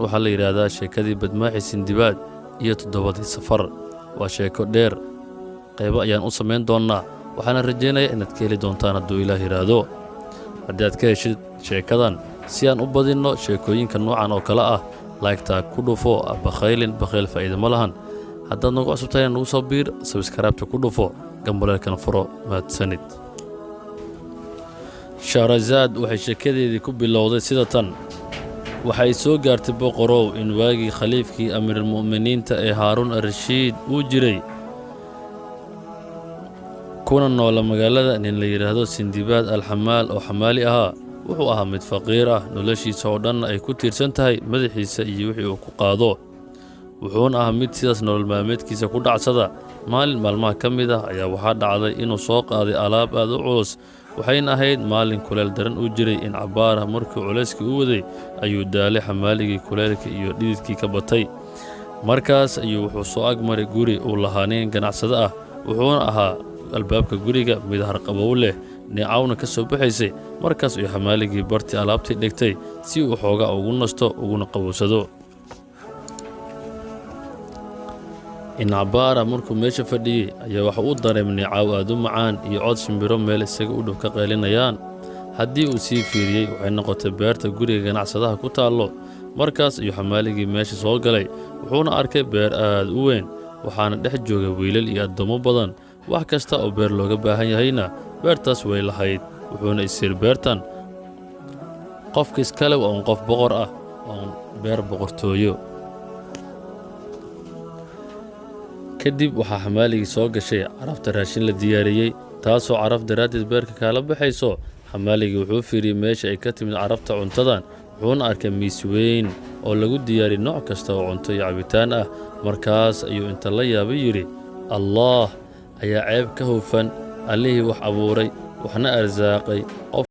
waxaa la yidhaahdaa sheekadii badmaaxi sindibaad iyo toddobadii safar. waa sheeko dheer, qaybo ayaan u samayn doonnaa, waxaana rajaynayaa inaad ka heli doontaan hadduu ilaah yidhaahdo. haddii aad ka heshid sheekadan si aan u badinno sheekooyinka noocan oo kale ah, laygtaa ku dhufo. bakhaylin bakhayl faa'iida ma lahan. haddaad nagu cusubtahay nagu soo biir, sabskaraabta ku dhufo, gambaleelkana furo. mahadsanid. shahrazaad waxay sheekadeedii ku bilowday sida tan. waxay soo gaartay boqorow in waagii khaliifkii amiirulmu'miniinta ee haaruun ar-rashiid uu jiray, kuna noola magaalada nin la yidhaahdo sindibaad alxamaal oo xamaali ahaa. wuxuu ahaa mid faqiir ah, noloshiisa oo dhanna ay ku tiirsan tahay madaxiisa iyo wixii uu ku qaado. wuxuuna ahaa mid sidaas nolol maalmeedkiisa ku dhacsada. maalin maalmaha ka mid ah ayaa waxaa dhacday inuu soo qaaday alaab aad u culus, waxayna ahayd maalin kuleel daran uu jiray. in cabbaarah markii culayskii u waday ayuu daalay xamaaligii kuleelkii iyo dhididkii ka batay. markaas ayuu wuxuu soo agmaray guri uu lahaa nin ganacsado ah, wuxuuna ahaa albaabka guriga mid harqabow leh, neecawna ka soo baxaysay. markaas ayuu xamaaligii bartii alaabtii dhigtay si uu xoogaa ugu nasto uguna qabowsado. in cabbaarah markuu meesha fadhiyey ayaa waxa uu dareemay neecaw aad u macaan iyo cod shimbiro meel isaga u dhow ka qaylinayaan. haddii uu sii fiiriyey waxay noqotay beerta guriga ganacsadaha ku taallo. markaas ayuu xamaaligii meesha soo galay, wuxuuna arkay beer aad u weyn, waxaana dhex joogay wiilal iyo addoommo badan. wax kasta oo beer looga baahan yahayna beertaas way lahayd. wuxuuna isir beertan qofka iskale waa un qof boqor ah, oon beer boqortooyo. kadib waxaa xamaaligii soo gashay carafta raashin la diyaariyey, taasoo caraf daraaddeed beerka kaala baxayso. xamaaligii wuxuu fiiriyey meesha ay ka timid carafta cuntadan, wuxuuna arkay miis weyn oo lagu diyaariyey nooc kasta oo cunto iyo cabitaan ah. markaas ayuu inta la yaabay yidhi, allaah ayaa ceeb ka hufan, allihii wax abuuray waxna arsaaqay qof